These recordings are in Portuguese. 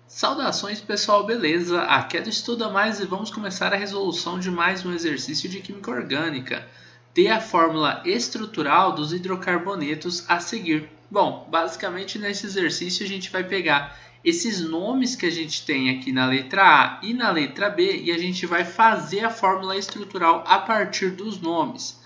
Saudações pessoal, beleza? Aqui é do Estuda Mais e vamos começar a resolução de mais um exercício de Química Orgânica. Dê a fórmula estrutural dos hidrocarbonetos a seguir. Bom, basicamente nesse exercício a gente vai pegar esses nomes que a gente tem aqui na letra A e na letra B e a gente vai fazer a fórmula estrutural a partir dos nomes.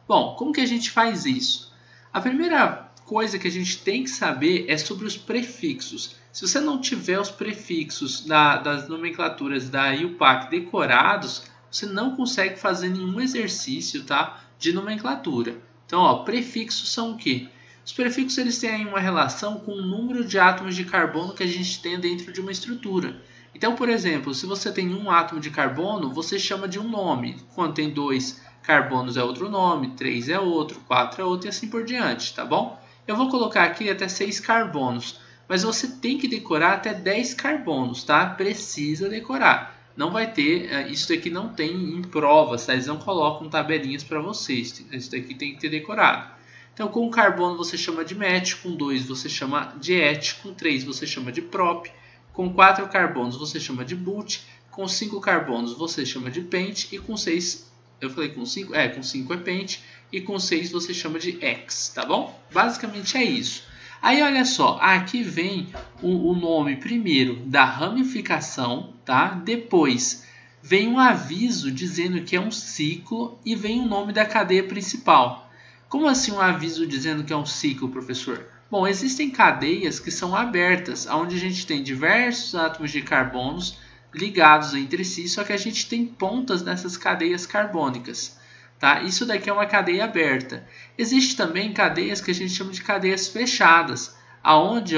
Bom, como que a gente faz isso? A primeira coisa que a gente tem que saber é sobre os prefixos. Se você não tiver os prefixos das nomenclaturas da IUPAC decorados, você não consegue fazer nenhum exercício, tá, de nomenclatura. Então, ó, prefixos são o quê? Os prefixos eles têm uma relação com o número de átomos de carbono que a gente tem dentro de uma estrutura. Então, por exemplo, se você tem um átomo de carbono, você chama de um nome. Quando tem 2 carbonos é outro nome, 3 é outro, 4 é outro e assim por diante, tá bom? Eu vou colocar aqui até 6 carbonos, mas você tem que decorar até 10 carbonos, tá? Precisa decorar. Não vai ter, isso daqui não tem em provas, tá? Eles não colocam tabelinhas para vocês, isso daqui tem que ter decorado. Então, com carbono você chama de met, com 2 você chama de et, com 3 você chama de prop, com 4 carbonos você chama de but, com 5 carbonos você chama de pent e com 6, eu falei com 5? Com 5 é pent e com 6 você chama de hex, tá bom? Basicamente é isso. Aí olha só, aqui vem o nome primeiro da ramificação, tá? Depois vem um aviso dizendo que é um ciclo e vem o nome da cadeia principal. Como assim um aviso dizendo que é um ciclo, professor? Bom, existem cadeias que são abertas, onde a gente tem diversos átomos de carbonos ligados entre si, só que a gente tem pontas nessas cadeias carbônicas. Tá? Isso daqui é uma cadeia aberta. Existe também cadeias que a gente chama de cadeias fechadas, aonde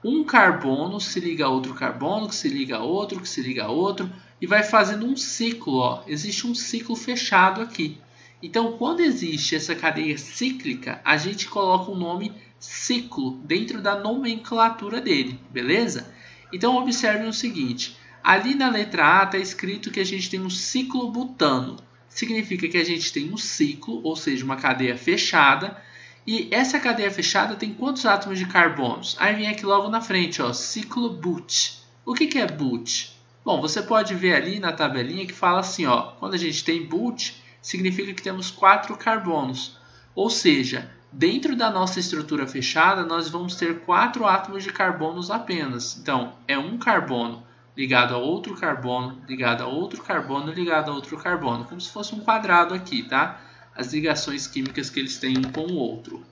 um carbono se liga a outro carbono, que se liga a outro, que se liga a outro, e vai fazendo um ciclo. Existe um ciclo fechado aqui. Então, quando existe essa cadeia cíclica, a gente coloca o nome ciclo dentro da nomenclatura dele, beleza? Então, observem o seguinte, ali na letra A está escrito que a gente tem um ciclo butano. Significa que a gente tem um ciclo, ou seja, uma cadeia fechada, e essa cadeia fechada tem quantos átomos de carbonos? Aí vem aqui logo na frente, ciclo but. O que é but? Bom, você pode ver ali na tabelinha que fala assim, quando a gente tem but, significa que temos 4 carbonos. Ou seja, dentro da nossa estrutura fechada, nós vamos ter 4 átomos de carbonos apenas. Então, é um carbono ligado a outro carbono, ligado a outro carbono, ligado a outro carbono. Como se fosse um quadrado aqui, tá? As ligações químicas que eles têm um com o outro.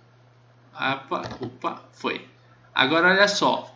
Opa, foi. Agora, olha só.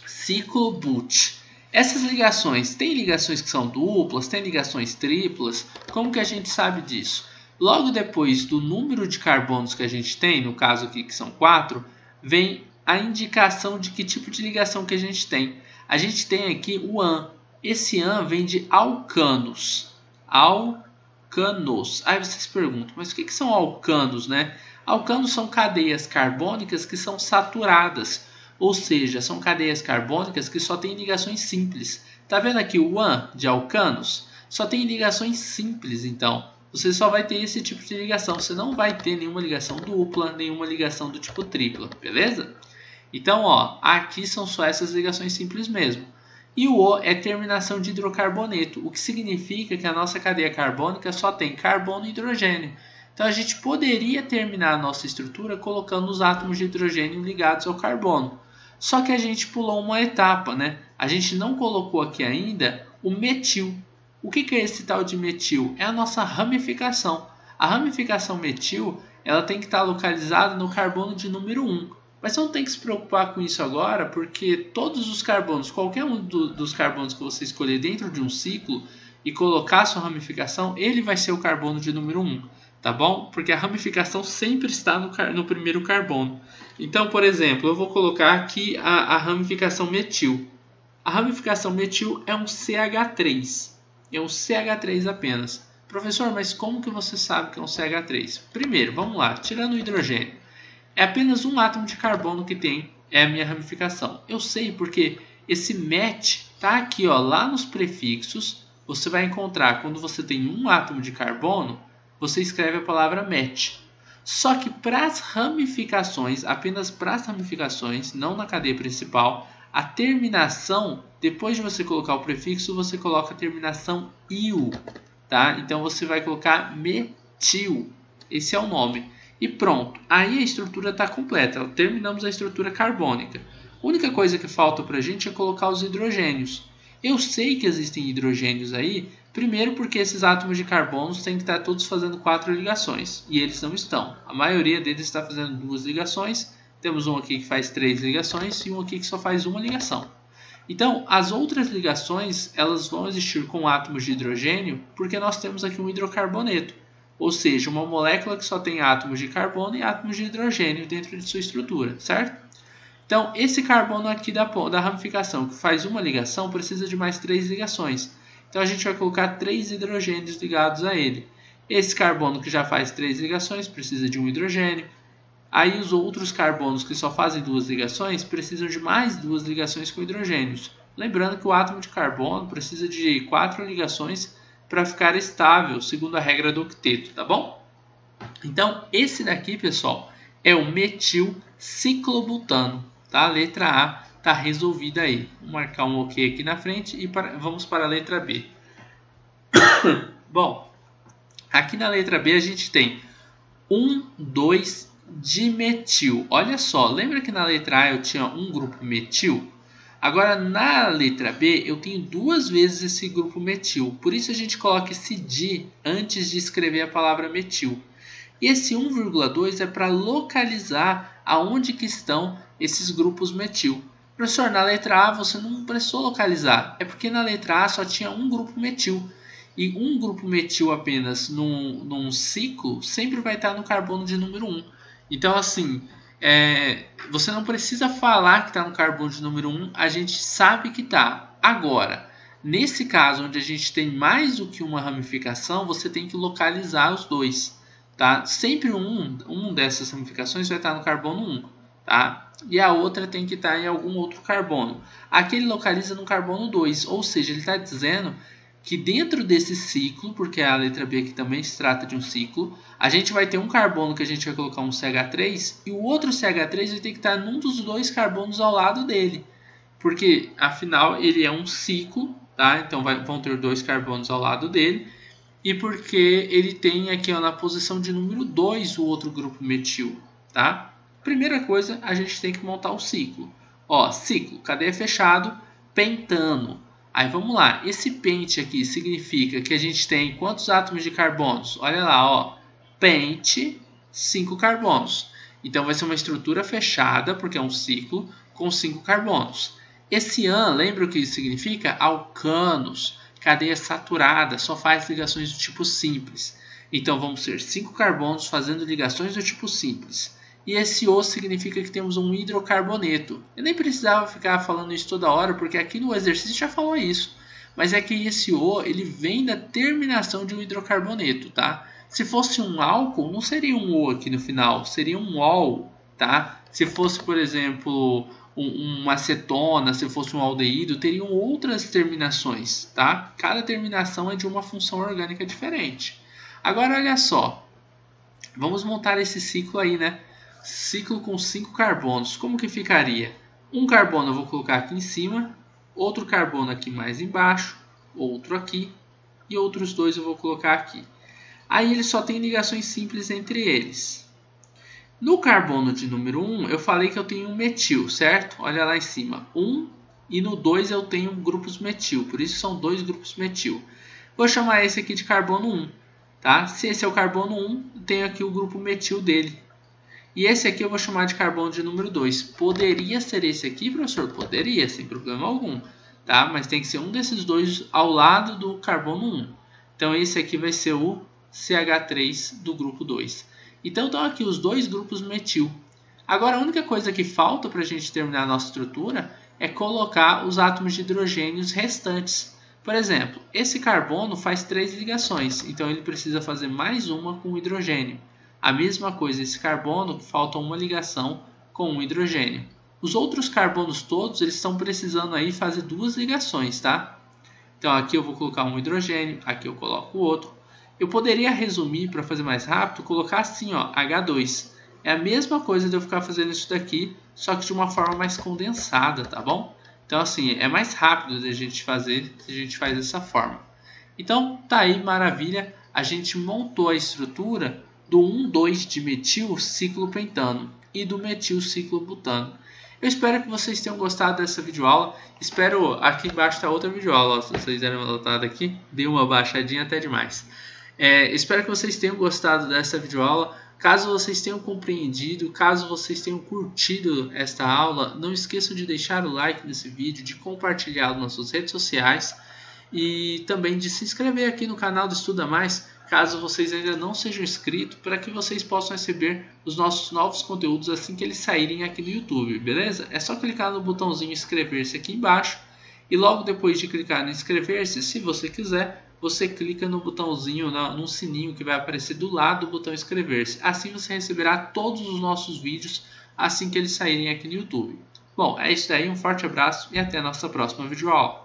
Ciclo but. Essas ligações, tem ligações que são duplas, tem ligações triplas. Como que a gente sabe disso? Logo depois do número de carbonos que a gente tem, no caso aqui que são 4, vem a indicação de que tipo de ligação que a gente tem. A gente tem aqui o an. Esse an vem de alcanos. Alcanos. Aí vocês perguntam, mas o que são alcanos, né? Alcanos são cadeias carbônicas que são saturadas. Ou seja, são cadeias carbônicas que só têm ligações simples. Tá vendo aqui o an de alcanos? Só tem ligações simples, então. Você só vai ter esse tipo de ligação. Você não vai ter nenhuma ligação dupla, nenhuma ligação do tipo tripla, beleza? Então, aqui são só essas ligações simples mesmo. E o O é terminação de hidrocarboneto, o que significa que a nossa cadeia carbônica só tem carbono e hidrogênio. Então, a gente poderia terminar a nossa estrutura colocando os átomos de hidrogênio ligados ao carbono. Só que a gente pulou uma etapa, né? A gente não colocou aqui ainda o metil. O que é esse tal de metil? É a nossa ramificação. A ramificação metil ela tem que estar localizada no carbono de número 1. Mas não tem que se preocupar com isso agora, porque todos os carbonos, qualquer um dos carbonos que você escolher dentro de um ciclo e colocar a sua ramificação, ele vai ser o carbono de número 1, tá bom? Porque a ramificação sempre está no primeiro carbono. Então, por exemplo, eu vou colocar aqui a ramificação metil. A ramificação metil é um CH3, é um CH3 apenas. Professor, mas como que você sabe que é um CH3? Primeiro, vamos lá, tirando o hidrogênio. É apenas um átomo de carbono que tem, é a minha ramificação. Eu sei porque esse met está aqui, lá nos prefixos. Você vai encontrar, quando você tem um átomo de carbono, você escreve a palavra met. Só que para as ramificações, apenas para as ramificações, não na cadeia principal, A terminação, depois de você colocar o prefixo, você coloca a terminação -il, tá? Então você vai colocar metil, esse é o nome. E pronto, aí a estrutura está completa, terminamos a estrutura carbônica. A única coisa que falta para a gente é colocar os hidrogênios. Eu sei que existem hidrogênios aí, primeiro porque esses átomos de carbono têm que estar todos fazendo 4 ligações, e eles não estão. A maioria deles está fazendo 2 ligações, temos um aqui que faz 3 ligações e um aqui que só faz 1 ligação. Então, as outras ligações elas vão existir com átomos de hidrogênio, porque nós temos aqui um hidrocarboneto, ou seja, uma molécula que só tem átomos de carbono e átomos de hidrogênio dentro de sua estrutura, certo? Então, esse carbono aqui da ramificação que faz uma ligação precisa de mais 3 ligações. Então, a gente vai colocar 3 hidrogênios ligados a ele. Esse carbono que já faz 3 ligações precisa de um hidrogênio. Aí, os outros carbonos que só fazem 2 ligações precisam de mais 2 ligações com hidrogênios. Lembrando que o átomo de carbono precisa de 4 ligações para ficar estável, segundo a regra do octeto, tá bom? Então, esse daqui, pessoal, é o metilciclobutano, tá? A letra A está resolvida aí. Vou marcar um OK aqui na frente e vamos para a letra B. Bom, aqui na letra B a gente tem 1,2-dimetil. Olha só, lembra que na letra A eu tinha um grupo metil? Agora, na letra B, eu tenho 2 vezes esse grupo metil. Por isso, a gente coloca esse di antes de escrever a palavra metil. E esse 1,2 é para localizar aonde que estão esses grupos metil. Professor, na letra A você não precisou localizar. É porque na letra A só tinha um grupo metil. E um grupo metil apenas num ciclo sempre vai estar no carbono de número 1. Então, assim... você não precisa falar que está no carbono de número 1, a gente sabe que está. Agora, nesse caso onde a gente tem mais do que uma ramificação, você tem que localizar os dois. Tá? Sempre um dessas ramificações vai estar no carbono 1. Tá? E a outra tem que estar em algum outro carbono. Aqui ele localiza no carbono 2, ou seja, ele está dizendo que dentro desse ciclo, porque a letra B aqui também se trata de um ciclo, a gente vai ter um carbono que a gente vai colocar um CH3 e o outro CH3 vai ter que estar num dos 2 carbonos ao lado dele. Porque, afinal, ele é um ciclo, tá? Então vão ter 2 carbonos ao lado dele. E porque ele tem aqui ó, na posição de número 2 o outro grupo metil, tá? Primeira coisa, a gente tem que montar o ciclo. Ó, ciclo, cadeia fechado, pentano. Aí vamos lá, esse pente aqui significa que a gente tem quantos átomos de carbonos? Olha lá, ó, pente, 5 carbonos. Então vai ser uma estrutura fechada, porque é um ciclo, com 5 carbonos. Esse an, lembra o que isso significa? Alcanos, cadeia saturada, só faz ligações do tipo simples. Então vamos ter 5 carbonos fazendo ligações do tipo simples. E esse O significa que temos um hidrocarboneto. Eu nem precisava ficar falando isso toda hora, porque aqui no exercício já falou isso. Mas é que esse O ele vem da terminação de um hidrocarboneto, tá? Se fosse um álcool, não seria um O aqui no final, seria um OL, tá? Se fosse, por exemplo, uma acetona, se fosse um aldeído, teriam outras terminações, tá? Cada terminação é de uma função orgânica diferente. Agora, olha só. Vamos montar esse ciclo aí, né? Ciclo com 5 carbonos. Como que ficaria? Um carbono eu vou colocar aqui em cima, outro carbono aqui mais embaixo, outro aqui e outros 2 eu vou colocar aqui. Aí ele só tem ligações simples entre eles. No carbono de número 1, eu falei que eu tenho um metil, certo? Olha lá em cima, 1 e no 2 eu tenho grupos metil, por isso são 2 grupos metil. Vou chamar esse aqui de carbono 1, tá? Se esse é o carbono 1, eu tenho aqui o grupo metil dele. E esse aqui eu vou chamar de carbono de número 2. Poderia ser esse aqui, professor? Poderia, sem problema algum. Tá? Mas tem que ser um desses 2 ao lado do carbono 1. Então esse aqui vai ser o CH3 do grupo 2. Então estão aqui os 2 grupos metil. Agora a única coisa que falta para a gente terminar a nossa estrutura é colocar os átomos de hidrogênios restantes. Por exemplo, esse carbono faz 3 ligações. Então ele precisa fazer mais uma com o hidrogênio. A mesma coisa, esse carbono, falta uma ligação com um hidrogênio. Os outros carbonos todos, eles estão precisando aí fazer 2 ligações, tá? Então aqui eu vou colocar um hidrogênio, aqui eu coloco o outro. Eu poderia resumir, para fazer mais rápido, colocar assim, ó, H2. É a mesma coisa de eu ficar fazendo isso daqui, só que de uma forma mais condensada, tá bom? Então assim, é mais rápido de a gente fazer se a gente faz dessa forma. Então tá aí, maravilha, a gente montou a estrutura do 1,2 de metil ciclopentano e do metil ciclobutano. Eu espero que vocês tenham gostado dessa videoaula. Espero, aqui embaixo está outra videoaula, se vocês deram uma notada aqui, dei uma baixadinha até demais. Espero que vocês tenham gostado dessa videoaula. Caso vocês tenham compreendido, caso vocês tenham curtido esta aula, não esqueçam de deixar o like nesse vídeo, de compartilhá-lo nas suas redes sociais e também de se inscrever aqui no canal do Estuda Mais, caso vocês ainda não sejam inscritos, para que vocês possam receber os nossos novos conteúdos assim que eles saírem aqui no YouTube, beleza? É só clicar no botãozinho inscrever-se aqui embaixo e logo depois de clicar no inscrever-se, se você quiser, você clica no botãozinho, no sininho que vai aparecer do lado do botão inscrever-se. Assim você receberá todos os nossos vídeos assim que eles saírem aqui no YouTube. Bom, é isso daí, um forte abraço e até a nossa próxima videoaula.